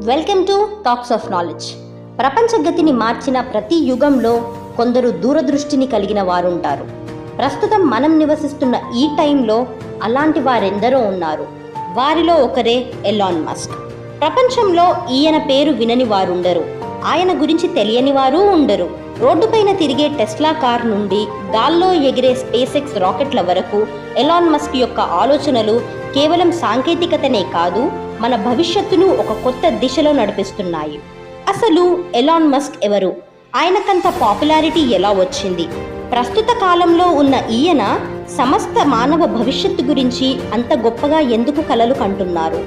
Welcome to talks of knowledge. ప్రపంచ గతిని మార్చిన ప్రతి యుగంలో కొందరు దూరదృష్టిని కలిగిన వారుంటారు. ప్రస్తుతం మనం నివసిస్తున్న ఈ టైంలో అలాంటి వారెందరో ఉన్నారు. వారిలో ఒకరే ఎలాన్ మస్క్. ప్రపంచంలో ఈయన పేరు వినని వారుండరు, ఆయన గురించి తెలియని వారు ఉండరు. రోడ్డుపైన తిరిగే టెస్లా కార్ నుండి గాల్లో ఎగిరే స్పేస్ ఎక్స్ రాకెట్ల వరకు ఎలాన్ మస్క్ యొక్క ఆలోచనలు కేవలం సాంకేతికతనే కాదు, మన భవిష్యత్తును ఒక కొత్త దిశలో నడిపిస్తున్నాయి. అసలు ఎలాన్ మస్క్ ఎవరు? ఆయనకంత పాపులారిటీ ఎలా వచ్చింది? ప్రస్తుత కాలంలో ఉన్న ఈయన సమస్త మానవ భవిష్యత్తు గురించి అంత గొప్పగా ఎందుకు కలలు కంటున్నారు?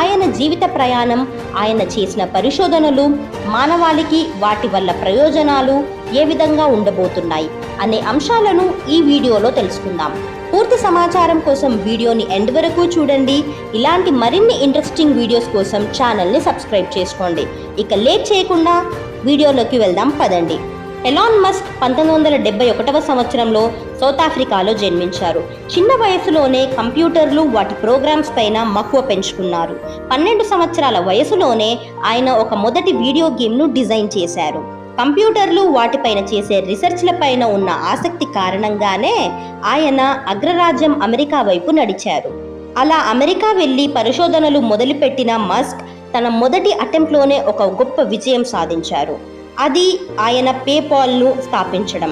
ఆయన జీవిత ప్రయాణం, ఆయన చేసిన పరిశోధనలు, మానవాళికి వాటి వల్ల ప్రయోజనాలు ఏ విధంగా ఉండబోతున్నాయి అనే అంశాలను ఈ వీడియోలో తెలుసుకుందాం. పూర్తి సమాచారం కోసం వీడియోని ఎండ్ వరకు చూడండి. ఇలాంటి మరిన్ని ఇంట్రెస్టింగ్ వీడియోస్ కోసం ఛానల్ని సబ్స్క్రైబ్ చేసుకోండి. ఇక లేట్ చేయకుండా వీడియోలోకి వెళ్దాం పదండి. ఎలాన్ మస్క్ 1971వ సంవత్సరంలో సౌత్ ఆఫ్రికాలో జన్మించారు. చిన్న వయసులోనే కంప్యూటర్లు, వాటి ప్రోగ్రామ్స్ పైన మక్కువ పెంచుకున్నారు. 12 సంవత్సరాల వయసులోనే ఆయన ఒక మొదటి వీడియో గేమ్ను డిజైన్ చేశారు. కంప్యూటర్లు, వాటిపైన చేసే రీసెర్చ్ల పైన ఉన్న ఆసక్తి కారణంగానే ఆయన అగ్రరాజ్యం అమెరికా వైపు నడిచారు. అలా అమెరికా వెళ్ళి పరిశోధనలు మొదలుపెట్టిన మస్క్ తన మొదటి అటెంప్ట్లోనే ఒక గొప్ప విజయం సాధించారు. అది ఆయన పేపాల్ను స్థాపించడం.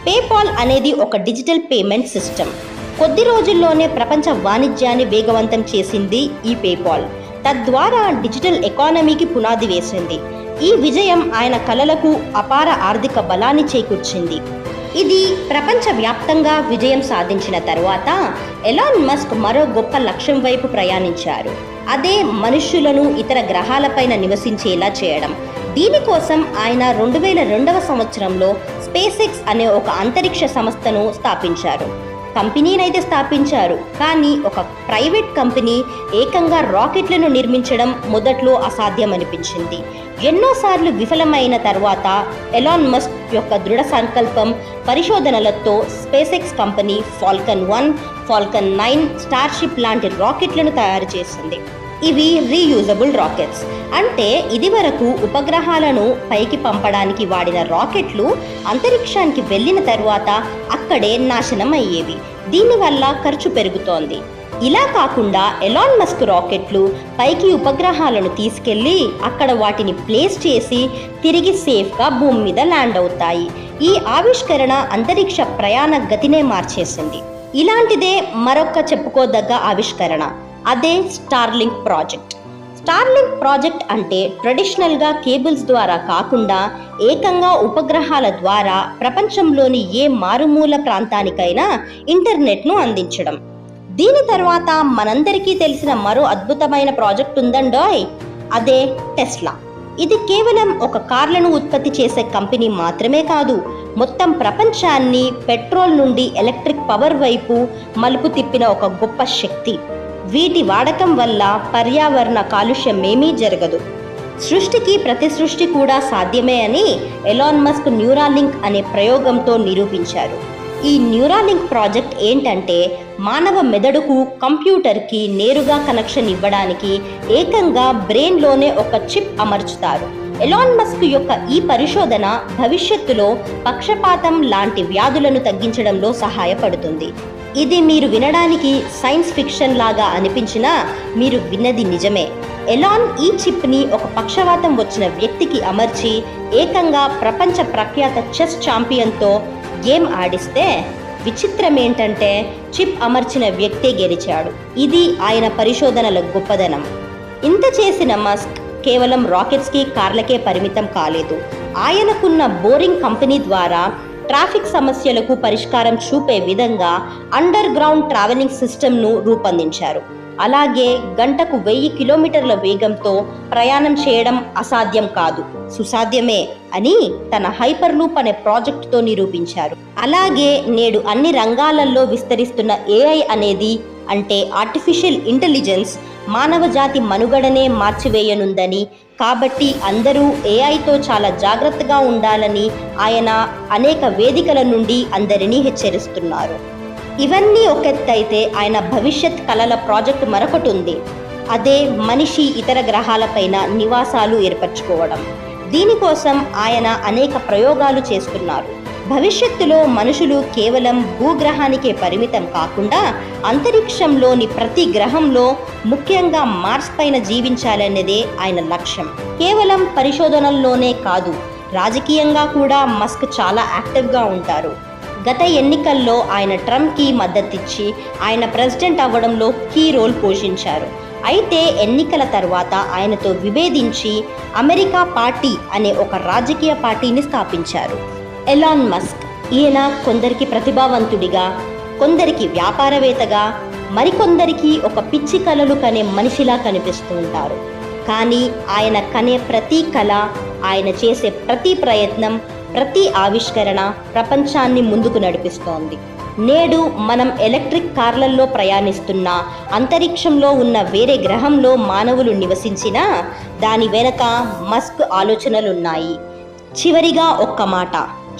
పేపాల్ అనేది ఒక డిజిటల్ పేమెంట్ సిస్టమ్. కొద్ది రోజుల్లోనే ప్రపంచ వాణిజ్యాన్ని వేగవంతం చేసింది ఈ పేపాల్. తద్వారా డిజిటల్ ఎకానమీకి పునాది వేసింది. ఈ విజయం ఆయన కలలకు అపార ఆర్థిక బలాన్ని చేకూర్చింది. ఇది ప్రపంచవ్యాప్తంగా విజయం సాధించిన తర్వాత ఎలాన్ మస్క్ మరో గొప్ప లక్ష్యం వైపు ప్రయాణించారు. అదే మనుష్యులను ఇతర గ్రహాలపైన నివసించేలా చేయడం. దీనికోసం ఆయన 2002వ సంవత్సరంలో స్పేస్ ఎక్స్ అనే ఒక అంతరిక్ష సంస్థను స్థాపించారు. కంపెనీనైతే స్థాపించారు, కానీ ఒక ప్రైవేట్ కంపెనీ ఏకంగా రాకెట్లను నిర్మించడం మొదట్లో అసాధ్యమనిపించింది. ఎన్నోసార్లు విఫలమైన తర్వాత ఎలాన్ మస్క్ యొక్క దృఢ సంకల్పం, పరిశోధనలతో SpaceX company Falcon 1, Falcon 9, Starship లాంటి రాకెట్లను తయారు చేసింది. ఇవి రీయూజబుల్ రాకెట్స్, అంటే ఇదివరకు ఉపగ్రహాలను పైకి పంపడానికి వాడిన రాకెట్లు అంతరిక్షానికి వెళ్ళిన తర్వాత అక్కడే నాశనం అయ్యేవి. దీనివల్ల ఖర్చు పెరుగుతోంది. ఇలా కాకుండా ఎలాన్ మస్క్ రాకెట్లు పైకి ఉపగ్రహాలను తీసుకెళ్లి అక్కడ వాటిని ప్లేస్ చేసి తిరిగి సేఫ్గా భూమి మీద ల్యాండ్ అవుతాయి. ఈ ఆవిష్కరణ అంతరిక్ష ప్రయాణ గతినే మార్చేసింది. ఇలాంటిదే మరొక చెప్పుకోదగ్గ ఆవిష్కరణ, అదే స్టార్లింక్ ప్రాజెక్ట్. స్టార్లింక్ ప్రాజెక్ట్ అంటే ట్రెడిషనల్గా కేబుల్స్ ద్వారా కాకుండా ఏకంగా ఉపగ్రహాల ద్వారా ప్రపంచంలోని ఏ మారుమూల ప్రాంతానికైనా ఇంటర్నెట్ను అందించడం. దీని తర్వాత మనందరికీ తెలిసిన మరో అద్భుతమైన ప్రాజెక్ట్ ఉందండోయ్, అదే టెస్లా. ఇది కేవలం ఒక కార్లను ఉత్పత్తి చేసే కంపెనీ మాత్రమే కాదు, మొత్తం ప్రపంచాన్ని పెట్రోల్ నుండి ఎలక్ట్రిక్ పవర్ వైపు మలుపు తిప్పిన ఒక గొప్ప శక్తి. వీటి వాడకం వల్ల పర్యావరణ కాలుష్యమేమీ జరగదు. సృష్టికి ప్రతి సృష్టి కూడా సాధ్యమే అని ఎలాన్ మస్క్ న్యూరాలింక్ అనే ప్రయోగంతో నిరూపించారు. ఈ న్యూరాలింక్ ప్రాజెక్ట్ ఏంటంటే మానవ మెదడుకు, కంప్యూటర్కి నేరుగా కనెక్షన్ ఇవ్వడానికి ఏకంగా బ్రెయిన్లోనే ఒక చిప్ అమర్చుతారు. ఎలాన్ మస్క్ యొక్క ఈ పరిశోధన భవిష్యత్తులో పక్షపాతం లాంటి వ్యాధులను తగ్గించడంలో సహాయపడుతుంది. ఇది మీరు వినడానికి సైన్స్ ఫిక్షన్ లాగా అనిపించినా మీరు విన్నది నిజమే. ఎలాన్ ఈ చిప్ని ఒక పక్షవాతం వచ్చిన వ్యక్తికి అమర్చి ఏకంగా ప్రపంచ ప్రఖ్యాత చెస్ ఛాంపియన్తో గేమ్ ఆడిస్తే విచిత్రం ఏంటంటే చిప్ అమర్చిన వ్యక్తే గెలిచాడు. ఇది ఆయన పరిశోధనల గొప్పదనం. ఇంత చేసిన మస్క్ కేవలం రాకెట్స్కి, కార్లకే పరిమితం కాలేదు. ఆయనకున్న బోరింగ్ కంపెనీ ద్వారా ట్రాఫిక్ సమస్యలకు పరిష్కారం చూపే విధంగా అండర్ గ్రౌండ్ ట్రావెలింగ్ సిస్టమ్ను రూపొందించారు. అలాగే గంటకు 1000 కిలోమీటర్ల వేగంతో ప్రయాణం చేయడం అసాధ్యం కాదు, సుసాధ్యమే అని తన హైపర్ లూప్ అనే ప్రాజెక్టుతో నిరూపించారు. అలాగే నేడు అన్ని రంగాలలో విస్తరిస్తున్న ఏఐ అనేది, అంటే ఆర్టిఫిషియల్ ఇంటెలిజెన్స్, మానవ జాతి మనుగడనే మార్చివేయనుందని, కాబట్టి అందరూ ఏఐతో చాలా జాగ్రత్తగా ఉండాలని ఆయన అనేక వేదికల నుండి అందరినీ హెచ్చరిస్తున్నారు. ఇవన్నీ ఒక ఎత్తైతే ఆయన భవిష్యత్ కలల ప్రాజెక్ట్ మరొకటి ఉంది, అదే మనిషి ఇతర గ్రహాలపైన నివాసాలు ఏర్పరచుకోవడం. దీనికోసం ఆయన అనేక ప్రయోగాలు చేస్తున్నారు. భవిష్యత్తులో మనుషులు కేవలం భూగ్రహానికే పరిమితం కాకుండా అంతరిక్షంలోని ప్రతి గ్రహంలో, ముఖ్యంగా మార్స్ పైన జీవించాలనేదే ఆయన లక్ష్యం. కేవలం పరిశోధనల్లోనే కాదు, రాజకీయంగా కూడా మస్క్ చాలా యాక్టివ్గా ఉంటారు. గత ఎన్నికల్లో ఆయన ట్రంప్కి మద్దతిచ్చి ఆయన ప్రెసిడెంట్ అవ్వడంలో కీ రోల్ పోషించారు. అయితే ఎన్నికల తర్వాత ఆయనతో విభేదించి అమెరికా పార్టీ అనే ఒక రాజకీయ పార్టీని స్థాపించారు. Elon Musk. ఈయన కొందరికి ప్రతిభావంతుడిగా, కొందరికి వ్యాపారవేత్తగా, మరికొందరికి ఒక పిచ్చి కలలు కనే మనిషిలా కనిపిస్తూ ఉంటారు. కానీ ఆయన కనే ప్రతి కళ, ఆయన చేసే ప్రతి ప్రయత్నం, ప్రతి ఆవిష్కరణ ప్రపంచాన్ని ముందుకు నడిపిస్తోంది. నేడు మనం ఎలక్ట్రిక్ కార్లలో ప్రయాణిస్తున్నా, అంతరిక్షంలో ఉన్న వేరే గ్రహంలో మానవులు నివసించినా దాని వెనక మస్క్ ఆలోచనలున్నాయి. చివరిగా ఒక్క మాట,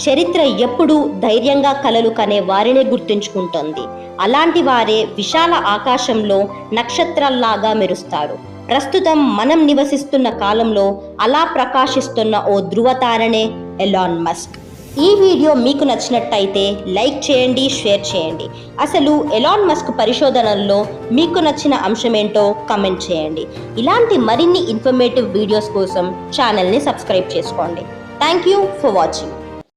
చరిత్ర ఎప్పుడూ ధైర్యంగా కలలు కనే వారినే గుర్తుంచుకుంటోంది. అలాంటి వారే విశాల ఆకాశంలో నక్షత్రాల్లాగా మెరుస్తారు. ప్రస్తుతం మనం నివసిస్తున్న కాలంలో అలా ప్రకాశిస్తున్న ఓ ధృవతారనే ఎలాన్ మస్క్. ఈ వీడియో మీకు నచ్చినట్టయితే లైక్ చేయండి, షేర్ చేయండి. అసలు ఎలాన్ మస్క్ పరిశోధనల్లో మీకు నచ్చిన అంశమేంటో కమెంట్ చేయండి. ఇలాంటి మరిన్ని ఇన్ఫర్మేటివ్ వీడియోస్ కోసం ఛానల్ని సబ్స్క్రైబ్ చేసుకోండి. Thank you for watching.